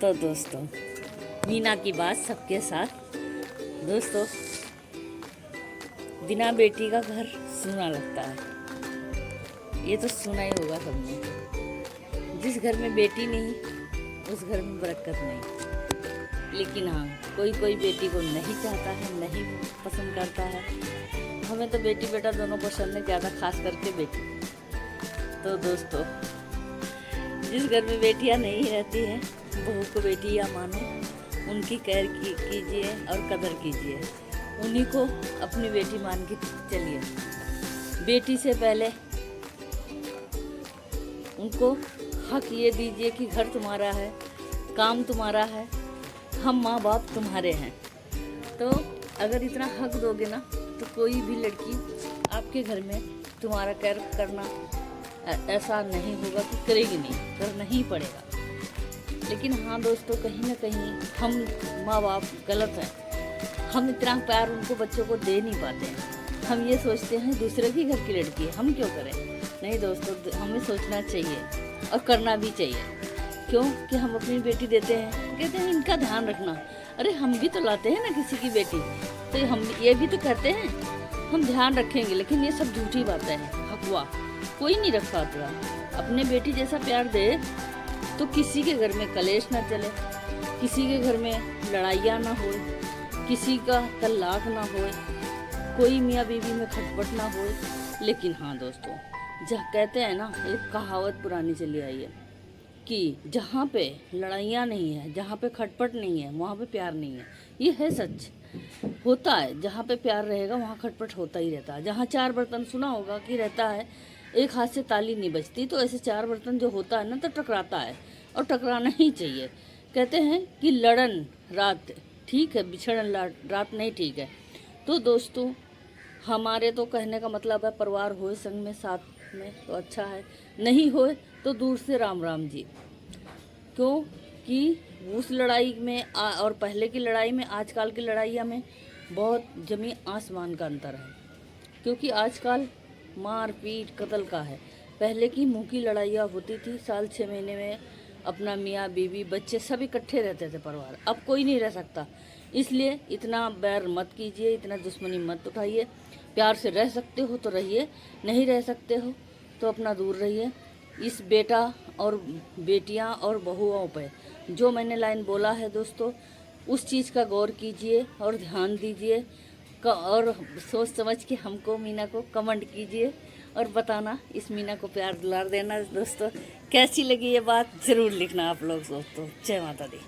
तो दोस्तों, मीना की बात सबके साथ। दोस्तों, बिना बेटी का घर सूना लगता है। ये तो सुना ही होगा सबने। जिस घर में बेटी नहीं, उस घर में बरकत नहीं। लेकिन हाँ, कोई कोई बेटी को नहीं चाहता है, नहीं पसंद करता है। हमें तो बेटी बेटा दोनों पसंद है, ज़्यादा खास करके बेटी। तो दोस्तों, जिस घर में बेटियां नहीं रहती हैं, बहू को बेटियां मानो, उनकी केयर कीजिए और कदर कीजिए। उन्हीं को अपनी बेटी मान के चलिए। बेटी से पहले उनको हक ये दीजिए कि घर तुम्हारा है, काम तुम्हारा है, हम माँ बाप तुम्हारे हैं। तो अगर इतना हक दोगे ना, तो कोई भी लड़की आपके घर में तुम्हारा केयर करना ऐसा नहीं होगा कि करेगी नहीं, करना ही पड़ेगा। लेकिन हाँ दोस्तों, कहीं ना कहीं हम माँ बाप गलत हैं। हम इतना प्यार उनको बच्चों को दे नहीं पाते हैं। हम ये सोचते हैं दूसरे की घर की लड़की है, हम क्यों करें। नहीं दोस्तों, हमें सोचना चाहिए और करना भी चाहिए। क्यों कि हम अपनी बेटी देते हैं, कहते हैं इनका ध्यान रखना। अरे हम भी तो लाते हैं ना किसी की बेटी, तो हम ये भी तो कहते हैं हम ध्यान रखेंगे। लेकिन ये सब झूठी बातें हैं, अफवाह। कोई नहीं रख पाता। अपने बेटी जैसा प्यार दे तो किसी के घर में कलेश ना चले, किसी के घर में लड़ाइयाँ ना हो, किसी का तलाक ना हो, कोई मियाँ बीवी में खटपट ना हो। लेकिन हाँ दोस्तों, जहाँ कहते हैं ना, एक कहावत पुरानी चली आई है कि जहाँ पे लड़ाइयाँ नहीं है, जहाँ पे खटपट नहीं है, वहाँ पे प्यार नहीं है। ये है सच, होता है। जहाँ पे प्यार रहेगा वहाँ खटपट होता ही रहता है। जहाँ चार बर्तन सुना होगा कि रहता है, एक हाथ से ताली नहीं बजती। तो ऐसे चार बर्तन जो होता है ना, तो टकराता है, और टकराना ही चाहिए। कहते हैं कि लड़न रात ठीक है, बिछड़न रात नहीं ठीक है। तो दोस्तों, हमारे तो कहने का मतलब है परिवार होए संग में, साथ में तो अच्छा है, नहीं होए तो दूर से राम राम जी। क्यों कि उस लड़ाई में और पहले की लड़ाई में, आजकल की लड़ाइयाँ में बहुत ज़मीन आसमान का अंतर है। क्योंकि आजकल मार पीट कत्ल का है। पहले की मुँह की लड़ाइयाँ होती थी, साल 6 महीने में अपना मियाँ बीवी बच्चे सब इकट्ठे रहते थे परिवार। अब कोई नहीं रह सकता। इसलिए इतना बैर मत कीजिए, इतना दुश्मनी मत उठाइए। प्यार से रह सकते हो तो रहिए, नहीं रह सकते हो तो अपना दूर रहिए। इस बेटा और बेटियां और बहुओं पे जो मैंने लाइन बोला है दोस्तों, उस चीज़ का गौर कीजिए और ध्यान दीजिए। और सोच समझ के हमको, मीना को कमेंट कीजिए और बताना, इस मीना को प्यार दुलार देना दोस्तों। कैसी लगी ये बात ज़रूर लिखना आप लोग दोस्तों। जय माता दी।